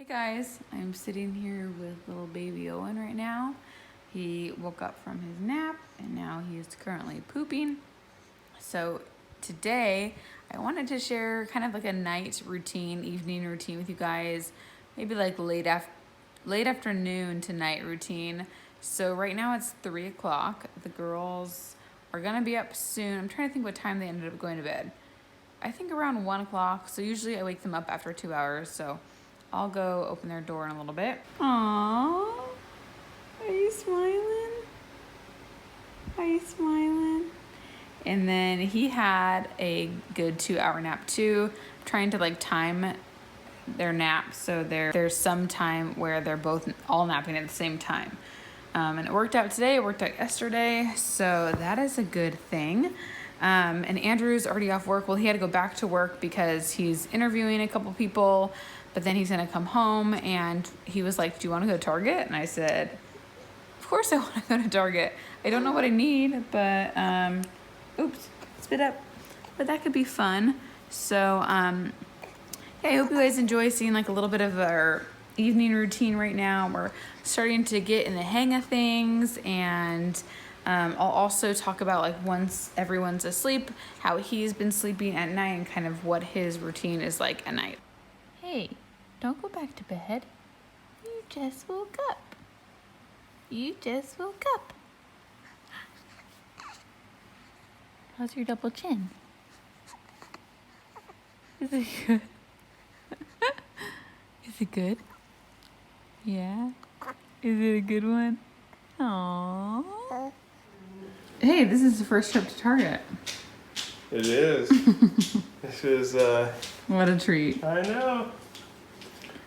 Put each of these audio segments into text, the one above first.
Guys, I'm sitting here with little baby Owen right now. He woke up from his nap and now he is currently pooping. So today I wanted to share kind of like a night routine, evening routine with you guys, maybe like late afternoon to night routine. So right now it's 3 o'clock. The girls are gonna be up soon. I'm trying to think what time they ended up going to bed. I think around 1 o'clock. So usually I wake them up after 2 hours. So I'll go open their door in a little bit. Aww. Are you smiling? Are you smiling? And then he had a good 2-hour nap too. I'm trying to like time their naps so there's some time where they're both all napping at the same time. And it worked out today, it worked out yesterday. So that is a good thing. And Andrew's already off work. Well, he had to go back to work because he's interviewing a couple people, but then he's gonna come home and he was like, do you wanna go to Target? And I said, of course I wanna go to Target. I don't know what I need, but, oops, spit up. But that could be fun. So, yeah, I hope you guys enjoy seeing like a little bit of our evening routine right now. We're starting to get in the hang of things, and I'll also talk about like once everyone's asleep, how he's been sleeping at night and kind of what his routine is like at night. Hey, don't go back to bed. You just woke up. You just woke up. How's your double chin? Is it good? Is it good? Yeah? Is it a good one? Aww. Hey, this is the first trip to Target. It is. This is, What a treat. I know.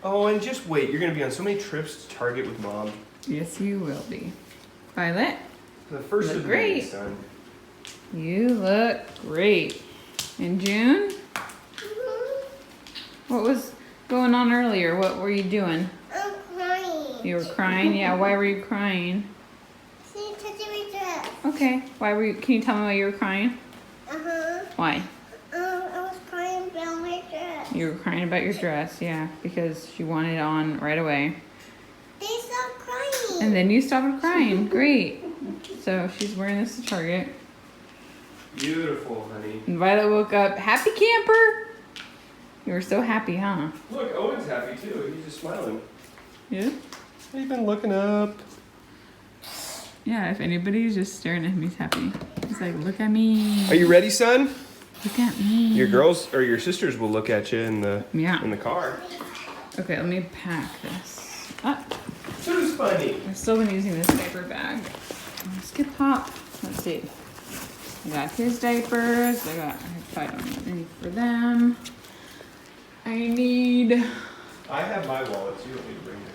Oh, and just wait. You're going to be on so many trips to Target with Mom. Yes, you will be. Violet, The first Look of the great. day, son. you look great. And June, what was going on earlier? What were you doing? I'm crying. You were crying? Yeah, why were you crying? She's touching my dress. Okay, why were you, can you tell me why you were crying? Uh-huh. Why? I was crying about my dress. You were crying about your dress, yeah, because she wanted it on right away. They stopped crying. And then you stopped crying. Great. So she's wearing this to Target. Beautiful, honey. And Violet woke up, happy camper. You were so happy, huh? Look, Owen's happy too. He's just smiling. Yeah? He's been looking up. Yeah, if anybody's just staring at him, he's happy. He's like, look at me. Are you ready, son? Look at me. Your girls or your sisters will look at you in the car. Okay, let me pack this up. Who's funny? I've still been using this diaper bag. Skip hop. Let's see. I got his diapers. I don't need any for them. I have my wallet, so you don't need to bring it.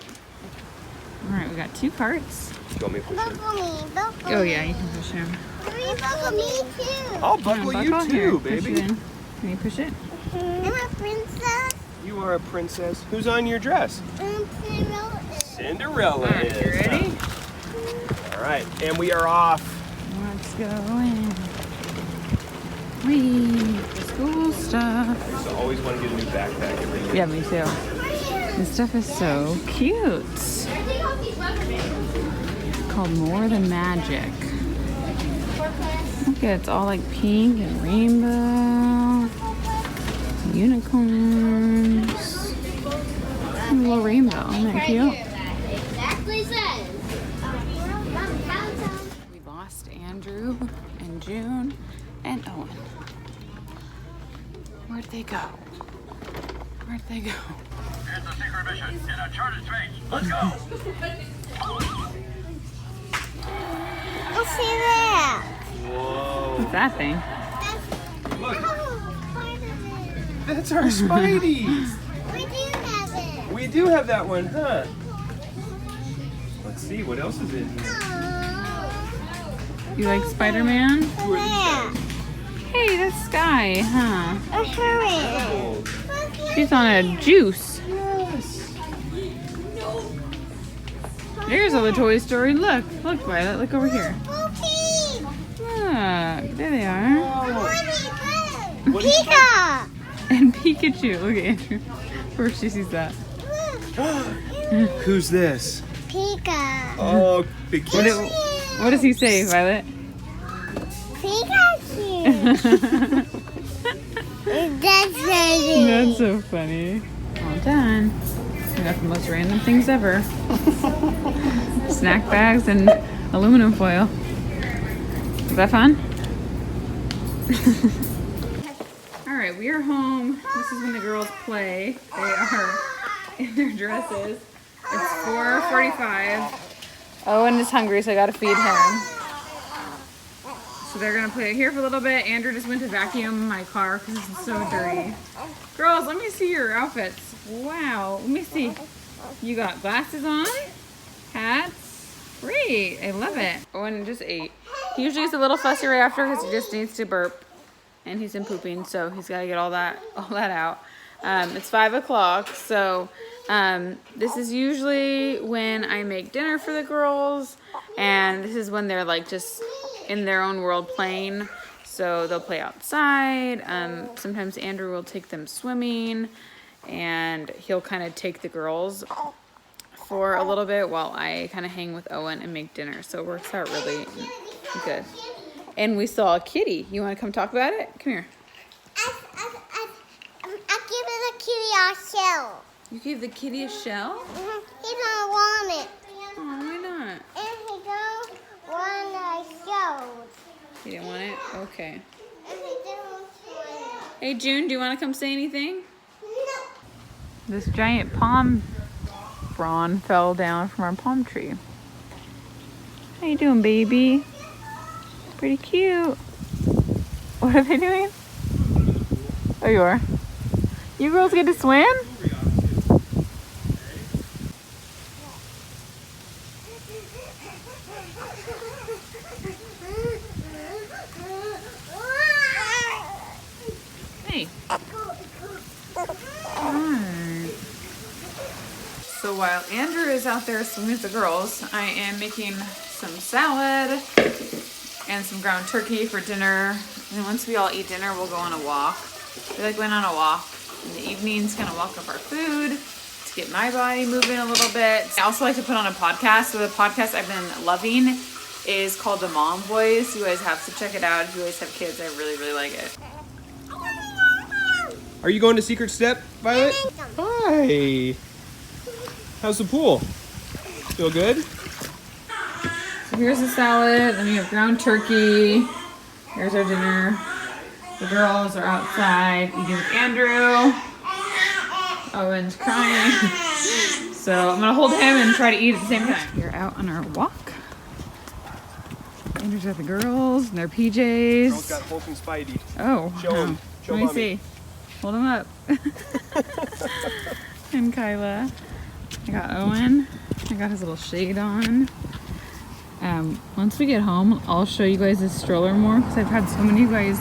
Alright, we got 2 carts. Do you want me to push it? Buckle me. Buckle Oh me. yeah, you can push him. Hurry, buckle me too. I'll buckle Yeah, you buckle too, here. Push baby. it in. Can you push it? I'm a princess. You are a princess. Who's on your dress? Cinderella. Cinderella Alright, is. you ready? All right, and we are off. Let's go in. Whee! School stuff. I used to always want to get a new backpack every year. Yeah, me too. This stuff is so cute. It's called More Than Magic. Look, it's all like pink and rainbow. Unicorns. And a little rainbow. Isn't that cute? Exactly says. We lost Andrew and June and Owen. Where'd they go? Where'd they go? Here's the secret mission in a charted space. Let's go! Let's see that. Whoa. What's that thing? Look, Oh, Spider-Man. that's our Spideys. We do have it. We do have that one, huh? Let's see, what else is in here? You like Spider-Man? Who are these guys? Hey, that's Sky, huh? A hermit. Oh, She's on a juice. yes. There's all the Toy Story. Look, Violet, look over here. Spooky. Look, there they are. Oh, Pika. And Pikachu. Look at Andrew. First she sees that. Look. Who's this? Pika. Oh, big kid. What does he say, Violet? Pikachu. That's ready. That's so funny. All done. We got the most random things ever. Snack bags and aluminum foil. Is that fun? Alright, we are home. This is when the girls play. They are in their dresses. It's 4:45. Owen is hungry, so I gotta feed him. So they're gonna play here for a little bit. Andrew just went to vacuum my car because it's so dirty. Girls, let me see your outfits. Wow, let me see. You got glasses on, hats. Great, I love it. Owen just ate. He usually gets a little fussy right after because he just needs to burp, and he's been pooping, so he's got to get all that out. It's 5 o'clock, so this is usually when I make dinner for the girls, and this is when they're like just in their own world playing. So they'll play outside. Sometimes Andrew will take them swimming, and he'll kind of take the girls for a little bit while I kind of hang with Owen and make dinner. So it works out really good. And we saw a kitty. You want to come talk about it? Come here. I give the kitty a shell. You gave the kitty a shell? He don't want it. Oh, why not? And he don't want a shell. You didn't want it? Okay. And he don't want it. Hey, June, do you want to come say anything? No. This giant palm frond fell down from our palm tree. How you doing, baby? Pretty cute. What are they doing? Oh, you are. You girls get to swim? Hey. Alright. So while Andrew is out there swimming with the girls, I am making some salad and some ground turkey for dinner. And once we all eat dinner, we'll go on a walk. We like going on a walk in the evenings, kind of walk up our food to get my body moving a little bit. I also like to put on a podcast. So the podcast I've been loving is called The Mom Voice. You guys have to check it out. If you guys have kids, I really, really like it. Are you going to Secret Step, Violet? Hi. How's the pool? Feel good? So here's the salad, and we have ground turkey. Here's our dinner. The girls are outside eating with Andrew. Owen's crying. So I'm gonna hold him and try to eat at the same time. We're out on our walk. Andrew's with the girls in their Girls PJs. got Hulk and Spidey. Oh, Show 'em. Show let me mommy. see. Hold him up. And Kyla. I got Owen. I got his little shade on. Once we get home, I'll show you guys this stroller more because I've had so many of you guys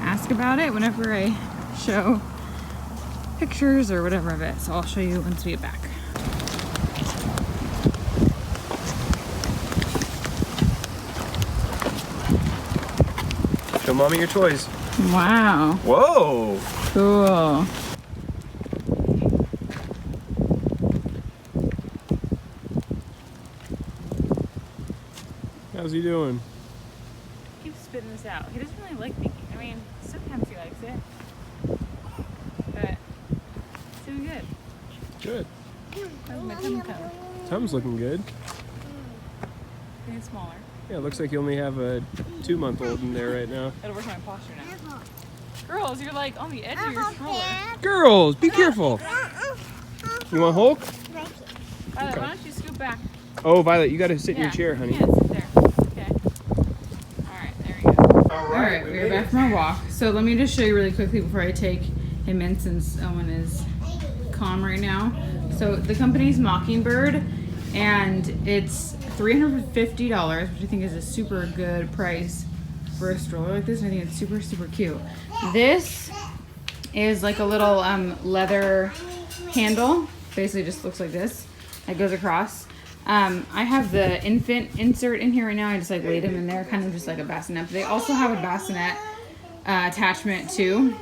ask about it whenever I show pictures or whatever of it. So I'll show you once we get back. Show mommy your toys. Wow. Whoa. Cool. How's he doing? Keep spitting this out. He doesn't really like thinking. I mean, sometimes he likes it. But it's doing good. Good. How's my tum tum? Tum's looking good. Getting smaller. Yeah, it looks like you only have a 2-month-old in there right now. It'll work on my posture now. Girls, you're like on the edge of your stroller. Girls, be careful. You want Hulk? Violet, why don't you scoot back? Oh, Violet, you got to sit in your chair, honey. Yeah, sit there. Okay. Alright, there we go. Alright, we're back from our walk. So let me just show you really quickly before I take him in since Owen is calm right now. So the company's Mockingbird, and it's $350, which I think is a super good price for a stroller like this. And I think it's super, super cute. This is like a little leather handle. Basically just looks like this. It goes across. I have the infant insert in here right now. I just like laid them in there, kind of just like a bassinet. But they also have a bassinet attachment too.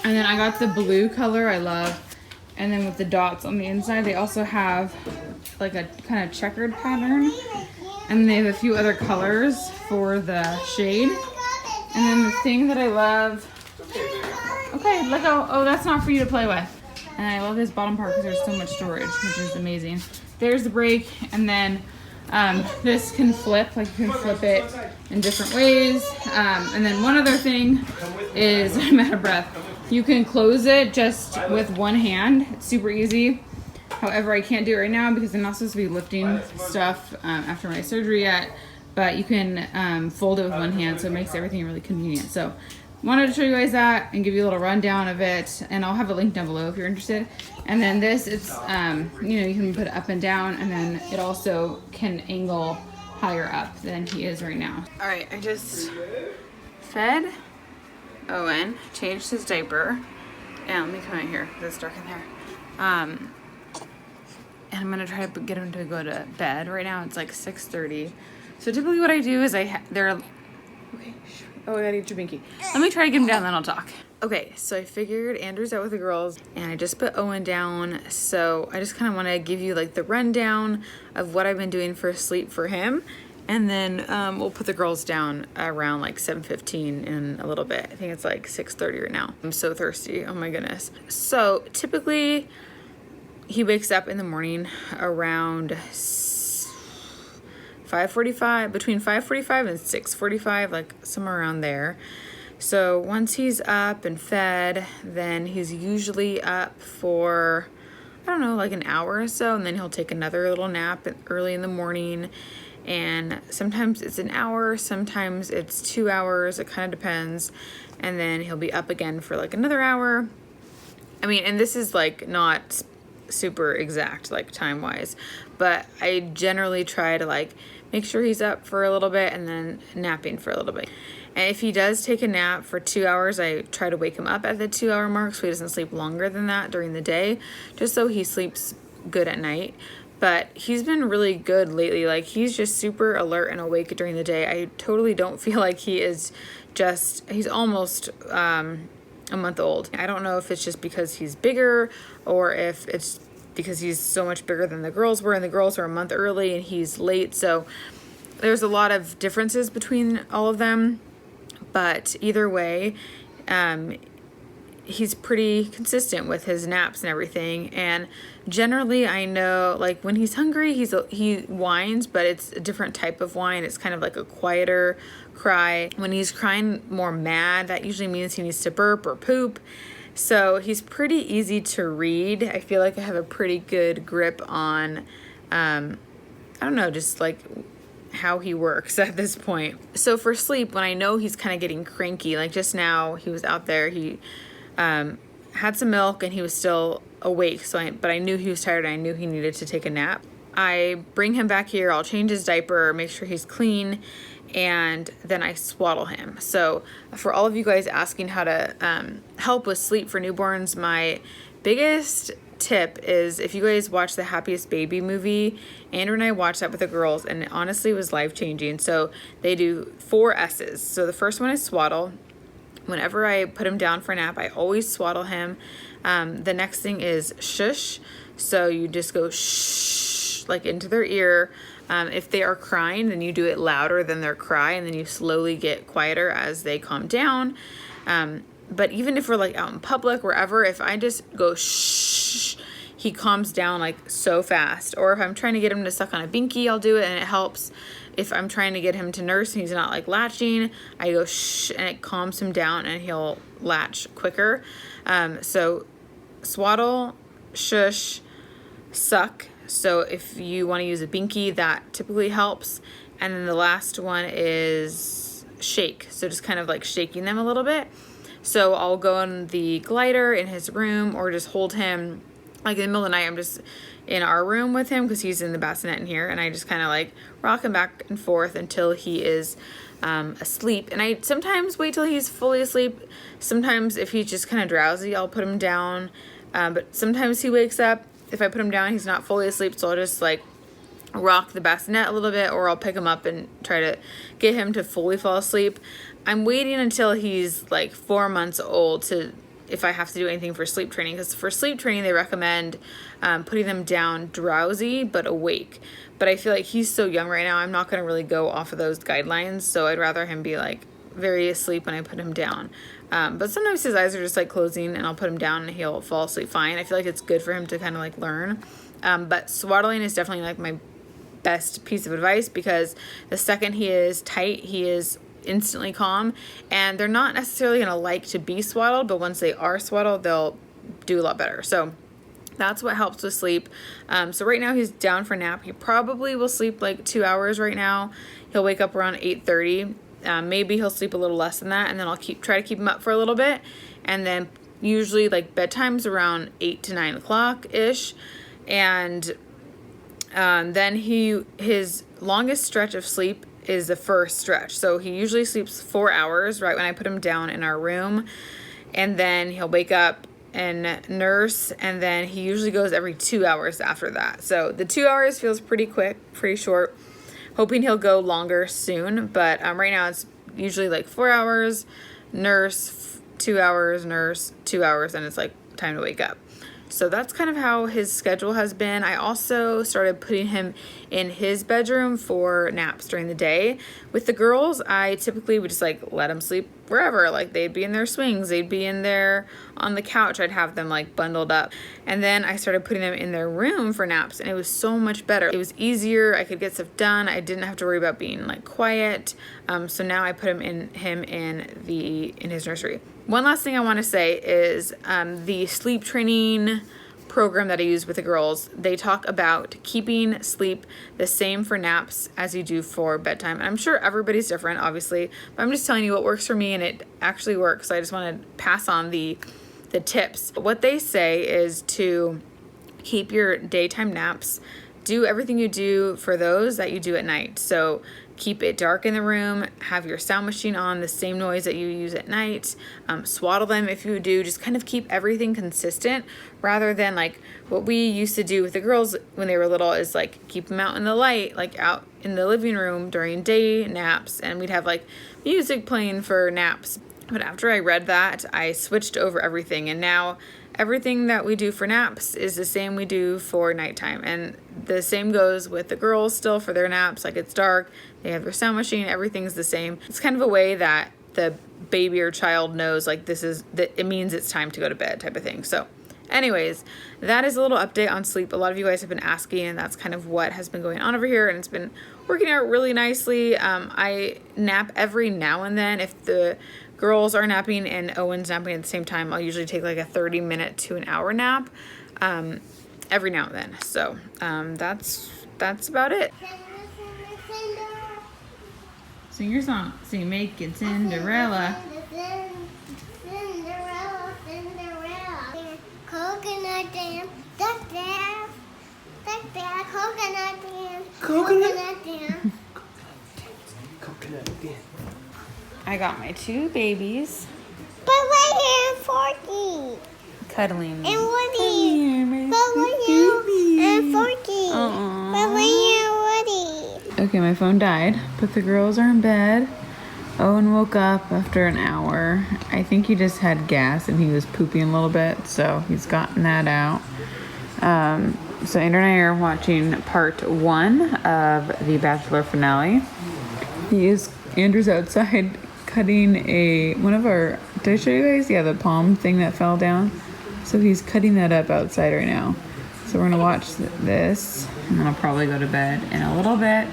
And then I got the blue color I love And then with the dots on the inside, they also have like a kind of checkered pattern. And they have a few other colors for the shade. And then the thing that I love, okay, let go. Oh, that's not for you to play with. And I love this bottom part because there's so much storage, which is amazing. There's the brake, and then this can flip, like you can flip it in different ways. And then one other thing is, I'm out of breath. You can close it just with one hand. It's super easy. However, I can't do it right now because I'm not supposed to be lifting stuff after my surgery yet. But you can fold it with one hand, so it makes everything really convenient. So wanted to show you guys that and give you a little rundown of it. And I'll have a link down below if you're interested. And then this, it's, you know, you can put it up and down, and then it also can angle higher up than he is right now. All right, I just fed Owen, changed his diaper. And let me come out here, it's dark in there. And I'm gonna try to get him to go to bed. Right now it's like 6:30. So typically what I do is okay, oh, I gotta eat your binky. Let me try to get him down, then I'll talk. Okay, so I figured Andrew's out with the girls, and I just put Owen down. So I just kind of want to give you like the rundown of what I've been doing for sleep for him. And then we'll put the girls down around like 7:15 in a little bit. I think it's like 6:30 right now. I'm so thirsty, oh my goodness. So typically he wakes up in the morning around 5:45, between 5:45 and 6:45, like somewhere around there. So once he's up and fed, then he's usually up for, I don't know, like an hour or so, and then he'll take another little nap early in the morning. And sometimes it's an hour, sometimes it's 2 hours, it kind of depends. And then he'll be up again for like another hour. I mean, and this is like not super exact, like time-wise, but I generally try to like make sure he's up for a little bit and then napping for a little bit. And if he does take a nap for 2 hours, I try to wake him up at the 2 hour mark so he doesn't sleep longer than that during the day, just so he sleeps good at night. But he's been really good lately. Like, he's just super alert and awake during the day. I totally don't feel like he is just, he's almost a month old. I don't know if it's just because he's bigger or if it's because he's so much bigger than the girls were, and the girls are a month early and he's late. So there's a lot of differences between all of them. But either way, he's pretty consistent with his naps and everything. And generally, I know, like, when he's hungry, he whines, but it's a different type of whine. It's kind of like a quieter cry. When he's crying more mad, that usually means he needs to burp or poop. So he's pretty easy to read. I feel like I have a pretty good grip on, I don't know, just like how he works at this point. So for sleep, when I know he's kind of getting cranky, like just now he was out there, he had some milk and he was still awake, but I knew he was tired and I knew he needed to take a nap. I bring him back here, I'll change his diaper, make sure he's clean, and then I swaddle him. So for all of you guys asking how to help with sleep for newborns, my biggest tip is, if you guys watch the Happiest Baby movie, Andrew and I watched that with the girls, and it honestly was life-changing. So they do 4 S's. So the first one is swaddle. Whenever I put him down for a nap, I always swaddle him. The next thing is shush. So you just go shh, like into their ear. If they are crying, then you do it louder than their cry, and then you slowly get quieter as they calm down. But even if we're like out in public, wherever, if I just go shh, he calms down like so fast. Or if I'm trying to get him to suck on a binky, I'll do it and it helps. If I'm trying to get him to nurse and he's not like latching, I go shh and it calms him down and he'll latch quicker. So swaddle, shush, suck. So if you want to use a binky, that typically helps. And then the last one is shake. So just kind of like shaking them a little bit. So I'll go on the glider in his room or just hold him. Like in the middle of the night, I'm just in our room with him because he's in the bassinet in here. And I just kind of like rock him back and forth until he is asleep. And I sometimes wait till he's fully asleep. Sometimes if he's just kind of drowsy, I'll put him down. But sometimes he wakes up. If I put him down, he's not fully asleep. So I'll just like rock the bassinet a little bit, or I'll pick him up and try to get him to fully fall asleep. I'm waiting until he's like 4 months old to if I have to do anything for sleep training, because for sleep training they recommend putting them down drowsy but awake. But I feel like he's so young right now, I'm not going to really go off of those guidelines, so I'd rather him be like very asleep when I put him down. But sometimes his eyes are just like closing and I'll put him down and he'll fall asleep fine. I feel like it's good for him to kind of like learn. But swaddling is definitely like my best piece of advice, because the second he is tight, he is instantly calm, and they're not necessarily going to like to be swaddled, but once they are swaddled, they'll do a lot better. So that's what helps with sleep. So right now he's down for nap. He probably will sleep like 2 hours right now. He'll wake up around 8:30. Maybe he'll sleep a little less than that, and then I'll try to keep him up for a little bit, and then usually like bedtime's around 8 to 9 o'clock ish, and then his longest stretch of sleep is the first stretch. So he usually sleeps 4 hours right when I put him down in our room, and then he'll wake up and nurse, and then he usually goes every 2 hours after that. So the 2 hours feels pretty quick, pretty short. Hoping he'll go longer soon, but right now it's usually like 4 hours, nurse, 2 hours, nurse, 2 hours, and it's like time to wake up. So that's kind of how his schedule has been. I also started putting him in his bedroom for naps during the day. With the girls, I typically would just like let them sleep wherever. Like they'd be in their swings, they'd be in there on the couch. I'd have them like bundled up. And then I started putting them in their room for naps, and it was so much better. It was easier. I could get stuff done. I didn't have to worry about being like quiet. So now I put him in his nursery. One last thing I want to say is the sleep training program that I use with the girls, they talk about keeping sleep the same for naps as you do for bedtime. And I'm sure everybody's different, obviously, but I'm just telling you what works for me, and it actually works. So I just want to pass on the tips. What they say is to keep your daytime naps, do everything you do for those that you do at night. So keep it dark in the room, have your sound machine on, the same noise that you use at night, swaddle them if you do, just kind of keep everything consistent, rather than like what we used to do with the girls when they were little is like keep them out in the light, like out in the living room during day naps, and we'd have like music playing for naps. But after I read that, I switched over everything, and now everything that we do for naps is the same we do for nighttime. And the same goes with the girls still for their naps. Like it's dark, they have their sound machine, everything's the same. It's kind of a way that the baby or child knows like it means it's time to go to bed type of thing. So anyways, that is a little update on sleep. A lot of you guys have been asking, and that's kind of what has been going on over here, and it's been working out really nicely. I nap every now and then. If the girls are napping and Owen's napping at the same time, I'll usually take like a 30-minute to an hour nap every now and then. So that's about it. Sing your song. Sing Making Cinderella. Cinderella, Cinderella. Coconut dance, duck dance, coconut dance, coconut dance. Coconut dance. I got my 2 babies But right here, Forky cuddling. and Woody. But right here, and Forky. But right here, Woody. Okay, my phone died, but the girls are in bed. Owen woke up after an hour. I think he just had gas and he was pooping a little bit, so he's gotten that out. So Andrew and I are watching part 1 of the Bachelor finale. Andrew's outside cutting did I show you guys? Yeah, the palm thing that fell down. So he's cutting that up outside right now. So we're gonna watch this, and then I'll probably go to bed in a little bit.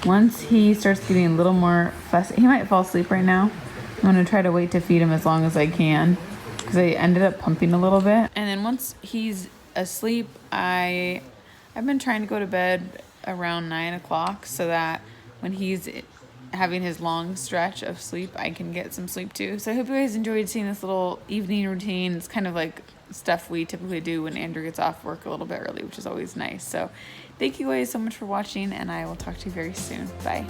Once he starts getting a little more fussy, he might fall asleep right now. I'm gonna try to wait to feed him as long as I can, because I ended up pumping a little bit. And then once he's asleep, I've been trying to go to bed around 9 o'clock so that when he's having his long stretch of sleep, I can get some sleep too. So I hope you guys enjoyed seeing this little evening routine. It's kind of like stuff we typically do when Andrew gets off work a little bit early, which is always nice. So thank you guys so much for watching, and I will talk to you very soon. Bye.